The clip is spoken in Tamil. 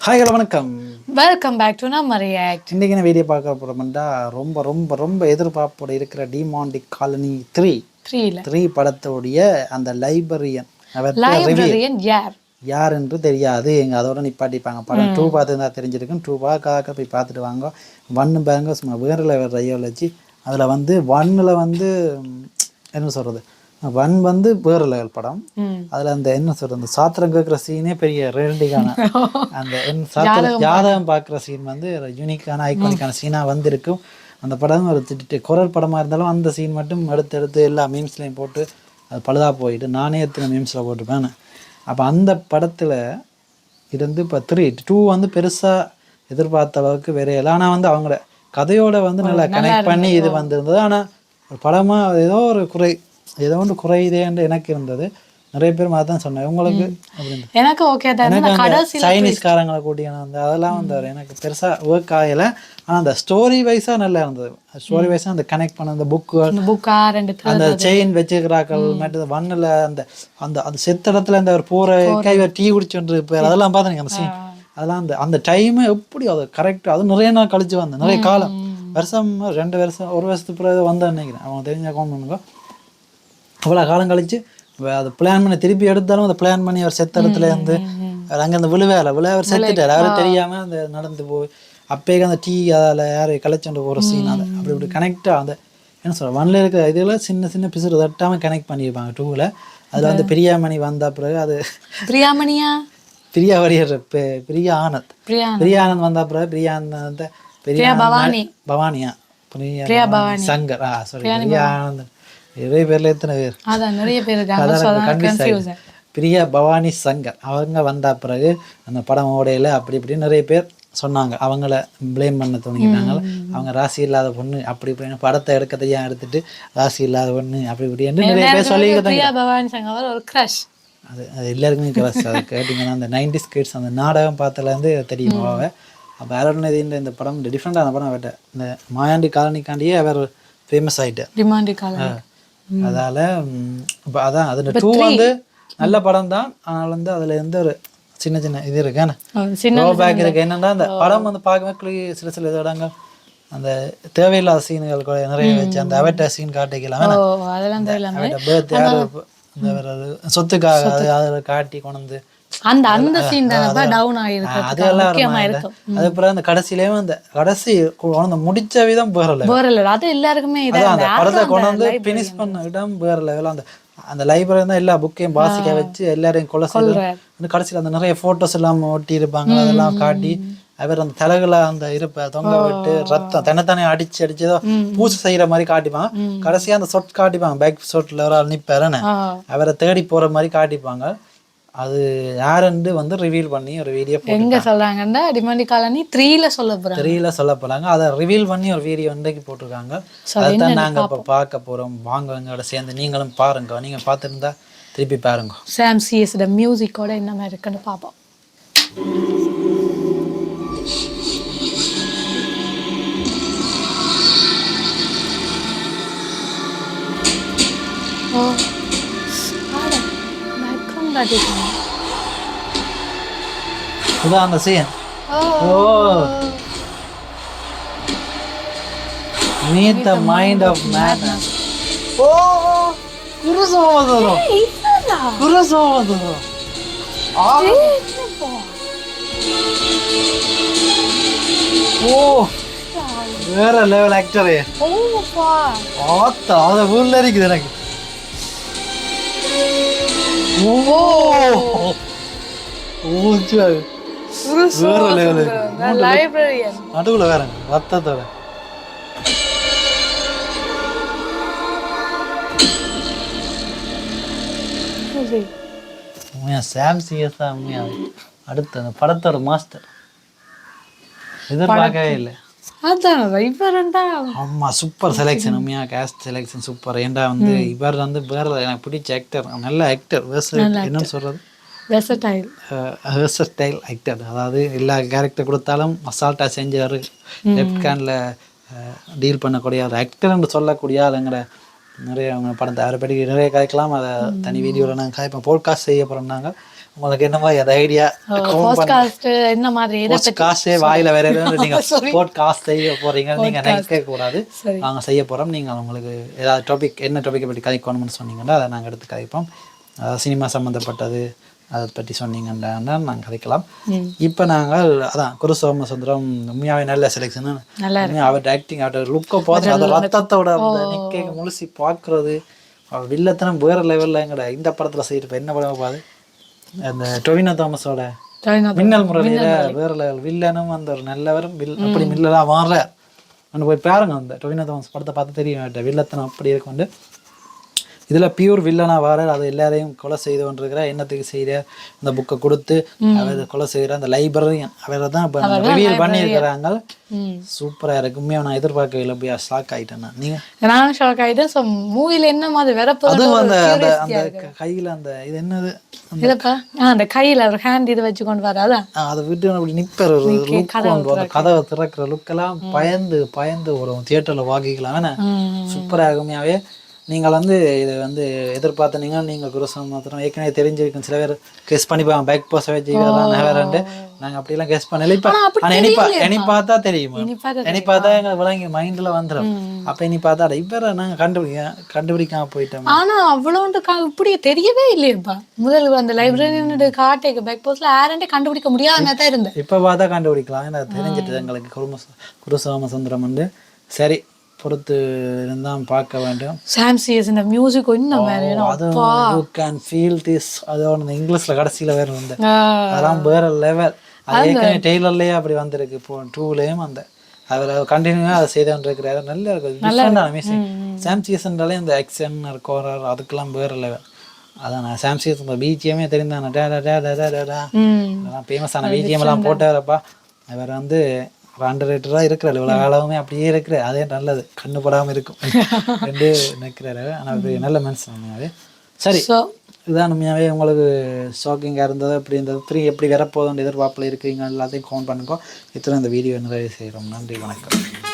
ஹாய் ஹலோ வணக்கம். வெல்கம் பேக் டு நம்ம ரியாக்ட். இன்றைக்கி என்ன வீடியோ பார்க்க போகிறோம்னா ரொம்ப ரொம்ப ரொம்ப எதிர்பார்ப்போட இருக்கிற டிமாண்டிக் காலனி 3 படத்தோடைய அந்த லைப்ரரியன் யார் என்று தெரியாது. எங்கள் அதோட நிப்பாட்டிப்பாங்க. படம் 2 பார்த்துருந்தா தெரிஞ்சிருக்கும். 2 பார்க்க போய் பார்த்துட்டு வாங்க. 1 பாருங்க சும்மா வேறு லெவல் ஐயாலஜி. அதில் வந்து 1ல் வந்து என்ன சொல்கிறது, 1 வந்து வேறு லெவல் படம். அதில் அந்த என்ன சொல்கிறது, அந்த சாத்திரம் கேட்குற சீனே பெரிய ரேண்டிக்கான அந்த ஜாதகம் பார்க்குற சீன் வந்து யூனிக்கான ஐகானிக்கான சீனாக வந்திருக்கும். அந்த படம் ஒரு கொரல் படமாக இருந்தாலும் அந்த சீன் மட்டும் எடுத்து எல்லா மீம்ஸ்லையும் போட்டு அது பழுதாக போயிட்டு நானே எத்தனை மீம்ஸில் போட்டுப்பேன். அப்போ அந்த படத்தில் இருந்து இப்போ 2 வந்து பெருசாக எதிர்பார்த்த அளவுக்கு வேறு இல்லை. ஆனால் வந்து அவங்களோட கதையோட வந்து நல்லா கனெக்ட் பண்ணி இது வந்திருந்தது. ஆனால் ஒரு படமாக ஏதோ ஒன்று குறையுதேன்னு எனக்கு இருந்தது. நிறைய பேர் மாதிரி தான் சொன்னேன். உங்களுக்கு எனக்கு ஓகே தான். சைனீஸ்காரங்களை கூட்டியான அந்த அதெல்லாம் வந்து எனக்கு பெருசாக ஒர்க் ஆகலை. ஆனால் அந்த ஸ்டோரி வைஸாக நல்லா இருந்தது. ஸ்டோரி வைஸாக அந்த கனெக்ட் பண்ண அந்த அந்த செயின் வச்சுக்கிறாக்கள் மட்டும் 1ல் அந்த அந்த அந்த செத்த இடத்துல அந்த ஒரு போகிற டீ குடிச்சுட்டு இருப்பார். அதெல்லாம் பார்த்தேன் அந்த சீன். அதெல்லாம் அந்த டைமை எப்படி அது கரெக்டாக அது நிறைய நாள் கழிச்சு வந்தேன். நிறைய காலம் வருஷம் 2 வருஷம் 1 வருஷத்துக்கு பிறகு வந்தேன்னு நினைக்கிறேன். அவங்க தெரிஞ்ச அக்கௌண்ட் அவ்வளோ காலம் கழிச்சு அதை பிளான் பண்ணி திருப்பி எடுத்தாலும் அதை பிளான் பண்ணி அவர் செத்த இடத்துல இருந்து அங்கேருந்து விழுவே அவர் செத்துட்டார். யாரும் தெரியாமல் அந்த நடந்து போய் அப்பயே அந்த டீ அதில் யார் கலைச்சோண்டு போகிற சீன் அதை அப்படி கனெக்டாக அந்த என்ன சொல்கிறேன் 1ல் இருக்கிற இதில் சின்ன சின்ன பிசுறு தட்டாமல் கனெக்ட் பண்ணியிருப்பாங்க. 2ல் அதில் வந்து பிரியாமணி வந்த பிறகு அது பிரியா ஆனந்த் வந்த பிறகு பவானியா சங்கர் பிரியா ஆனந்த் நிறைய பேர்ல எத்தனை பேர் பிரியா பவானி சங்கர் அவங்க வந்த பிறகு அந்த படம் ஓடையில் அப்படி இப்படி நிறைய பேர் சொன்னாங்க. அவங்கள பிளேம் பண்ண தோணிக்கிட்டாங்க. அவங்க ராசி இல்லாத பொண்ணு அப்படி இப்படின்னு படத்தை எடுக்கத்தையும் எடுத்துட்டு ராசி இல்லாத பொண்ணு அப்படி இப்படி நிறைய பேர் சொல்லிக்கிட்டாங்க. அது எல்லாருக்குமே கிரஷ். அதை கேட்டிங்கன்னா அந்த 90s கிட்ஸ் அந்த நாடகம் பார்த்ததுலேருந்து தெரியும். அப்போ அருள்நிதின்ற இந்த படம் டிஃப்ரெண்டான படம் அவர்கிட்ட இந்த மாயாண்டி காலனிக்காண்டியே அவர் ஃபேமஸ் ஆகிட்டார். அதால் இப்போ அதான் அது 2 வந்து நல்ல படம் தான். ஆனால் வந்து அதில் எந்த ஒரு சின்ன சின்ன இது இருக்குபேக் இருக்கு. என்னென்னா அந்த படம் வந்து பார்க்கவே சில இடங்கள் அந்த தேவையில்லாத சீன்கள் கூட நிறைய வச்சு அந்த அவட்ட சீன் காட்டிக்கலாம். சொத்துக்காக அதை காட்டி கொண்டு அதுக்கப்புறம் அந்த கடைசியிலேயும் அந்த கடைசி குழந்தை முடிச்ச விதம் படத்தை கொண்டு வந்து பினிஷ் பண்ண இடம் வேற லெவல். அந்த லைப்ரரி தான் எல்லா புக்கையும் வாசிக்க வச்சு எல்லாரையும் கொலை செய்து கடைசியில் அந்த நிறைய போட்டோஸ் எல்லாம் ஒட்டி இருப்பாங்க. அதெல்லாம் காட்டி அவர் அந்த தலைகளை அந்த இருப்ப தொங்க விட்டு ரத்தம் தனித்தனி அடிச்சதோ பூசை செய்யற மாதிரி காட்டிப்பாங்க. கடைசியா அந்த சொட் காட்டிப்பாங்க. பேக் சொட்ல ஒரு ஆள் நிப்பாருன்னு அவரை தேடி போற மாதிரி காட்டிப்பாங்க. அது யாருன்னு வந்து ரிவீல் பண்ணி ஒரு வீடியோ எங்க சொல்றாங்கன்னா டிமாண்டிக் காலனி 3ல சொல்ல போறாங்க. அதை ரிவீல் பண்ணி ஒரு வீடியோ இன்றைக்கு போட்டிருக்காங்க. அதான் நாங்க இப்ப பார்க்க போறோம். வாங்க எங்களோட சேர்ந்து நீங்களும் பாருங்க. நீங்க பார்த்துருந்தா திருப்பி பாருங்க. சாம் சிஎஸ் மியூசிக்கோட என்ன மாதிரி இருக்குன்னு பார்ப்போம். இதான் அந்த scene. Meet the mind of madness. குருசோமதரம் வேற லெவல் ஆக்டரே. அதை ஊர்ல இருக்குது எனக்கு. நடுவுல வேற ரத்தத்தோட சாம் சிஎஸ் தான் உண்மையாவே அடுத்த அந்த படத்தோட மாஸ்டர். எதிர்பார்க்கவே இல்லை. ஆமா சூப்பர் செலெக்ஷன். உண்மையா கேஸ்ட் செலெக்ஷன் சூப்பர். ஏன்டா வந்து இவர் வந்து வேற எனக்கு பிடிச்ச ஆக்டர். நல்ல ஆக்டர். என்னன்னு சொல்றது, வெர்சடைல் ஆக்டர். அதாவது எல்லா கேரக்டர் கொடுத்தாலும் அசால்ட்டாக செஞ்சார். லெஃப்ட் ஹேண்டில் டீல் பண்ணக்கூடிய ஒரு ஆக்டர்ன்னு சொல்லக்கூடிய ஆளுங்கிற நிறைய அவங்க படத்தை அவரை பற்றி நிறைய கதைக்கலாம். அதை தனி வீடியோவில் நாங்கள் இப்போ போட்காஸ்ட் செய்ய போகிறோம்னாங்க. உங்களுக்கு என்ன மாதிரி அந்த ஐடியா பாட்காஸ்ட் என்ன மாதிரி எதை பத்தி காஸ்டே வாயில வேற எதுவும் நீங்க பாட்காஸ்ட் செய்ய போறீங்கன்னு நீங்க நினைக்க கூடாது. நாங்க செய்ய போறோம். நீங்க உங்களுக்கு ஏதாவது டாபிக் என்ன டாபிக்கை பற்றி கதைக்கணும்னு சொன்னீங்கன்னா அதை நாங்கள் எடுத்து கதைப்போம். சினிமா சம்மந்தப்பட்டது அதை பற்றி சொன்னீங்கன்னா நாங்கள் கதைக்கலாம். இப்போ நாங்கள் அதான் குரு சோமசுந்தரம் உண்மையாவே நல்ல செலெக்ஷன். அவரோட ஆக்டிங் அவரோட லுக்கை பார்த்து அந்த ரத்தத்தோட அந்த நிக்க முழுசி பார்க்கறது அவர் வில்லத்தனம் வேற லெவலில் எங்கட இந்த படத்தில் செய்யறது என்ன படம் பாது அந்த டொவினோ தாமஸோட மின்னல் முரளியில வேற லெவல் வில்லனும் அந்த ஒரு நல்லவரும் அப்படி மில்லலாம் மாற அங்கே போய் பாருங்க. அந்த டொவினோ தாமஸ் படத்தை பார்த்து தெரியும் வில்லத்தனம் அப்படி இருக்குண்டு. இதில் பியூர் வில்லனா வார அது எல்லாரையும் கொலை செய்து கொண்டிருக்கிற என்னத்துக்கு செய்கிற இந்த புக்கை கொடுத்து அவர் கொலை செய்கிற அந்த லைப்ரரியன் அவரை தான் இப்போ ரிவியூல் பண்ணியிருக்கிறாங்க. சூப்பராக இருக்கு. உண்மையாக நான் எதிர்பார்க்கவே இல்லை. போய் ஷாக் ஆகிட்டேன். நான் ஷாக் ஆகிட்டேன். ஸோ மூவியில் என்ன மாதிரி வரப்போ அதுவும் அந்த அந்த அந்த கையில் அந்த இது என்னது அந்த கையில் ஒரு ஹேண்ட் இதை வச்சு கொண்டு வராதா அதை விட்டு அப்படி நிற்கிற ஒரு லுக் அந்த கதவை திறக்கிற லுக்கெல்லாம் பயந்து பயந்து ஒரு தியேட்டரில் வாங்கிக்கலாம். ஏன்னா சூப்பராக உண்மையாகவே நீங்கள் வந்து இதை வந்து எதிர்பார்த்தனீங்க. நீங்கள் குருசம் மாத்திரம் ஏற்கனவே தெரிஞ்சிருக்கும். சில பேர் கெஸ் பண்ணிப்பாங்க பேக் போஸ்ட் வச்சுக்கிறதான் வேறண்டு. நாங்கள் அப்படிலாம் கெஸ் பண்ணல. இப்போ ஆனால் இனி பார்த்தா தெரியுமா இனி பார்த்தா எங்கள் விளங்கி மைண்டில் வந்துடும். அப்போ இனி பார்த்தா இவரை நாங்கள் கண்டுபிடிக்காம போயிட்டோம். ஆனால் அவ்வளோண்டு இப்படி தெரியவே இல்லையப்பா. முதல் அந்த லைப்ரரி காட்டேக்கு பேக் போஸ்ட்ல யாரண்டே கண்டுபிடிக்க முடியாத தான் இருந்தேன். இப்போ பார்த்தா கண்டுபிடிக்கலாம். ஏன்னா தெரிஞ்சிட்டு எங்களுக்கு குரு சோமசுந்தரம் வந்து சரி பொறுத்து இருந்தால் பார்க்க வேண்டும். சாம்சியஸ் இந்த மியூசிக் இன்னும் அது யூ கேன் ஃபீல் திஸ் அதோட இங்கிலீஷில் கடைசியில் வேறு வந்து அதெல்லாம் வேற லெவல். அது ஏற்கனவே டெய்லர்லேயே அப்படி வந்திருக்கு. இப்போ 2லேயும் அந்த அவர் கண்டினியூவாக அதை செய்து இருக்கிறாரு. நல்லா இருக்குது. மியூசிக் சாம்சியஸ்ன்றாலே இந்த ஆக்ஷன் கோரர் அதுக்கெல்லாம் வேறு லெவல். அதான் நான் சாம்சியஸ் பிஜிஎம்மே தெரிந்தானே ஃபேமஸான பிஜிஎம் எல்லாம் போட்டாரப்பா. அவர் வந்து அண்டர் ரேட்டடாக இருக்கிறாரு. இவ்வளோ காலமே அப்படியே இருக்கிற அதே நல்லது கண்ணு படாமல் இருக்கும் ரெண்டு நிற்கிறாரு. ஆனால் நல்ல மனுஷன். சரி இதுதான் உண்மையாகவே உங்களுக்கு ஷாக்கிங்காக இருந்தது. அப்படி இந்த 3 எப்படி வரப்போகுதுன்ற எதிர்பார்ப்பில் இருக்கிறீங்க எல்லாத்தையும் கவுண்ட் பண்ணுங்க. இத்தனை இந்த வீடியோ நிறைய செய்கிறோம். நன்றி, வணக்கம்.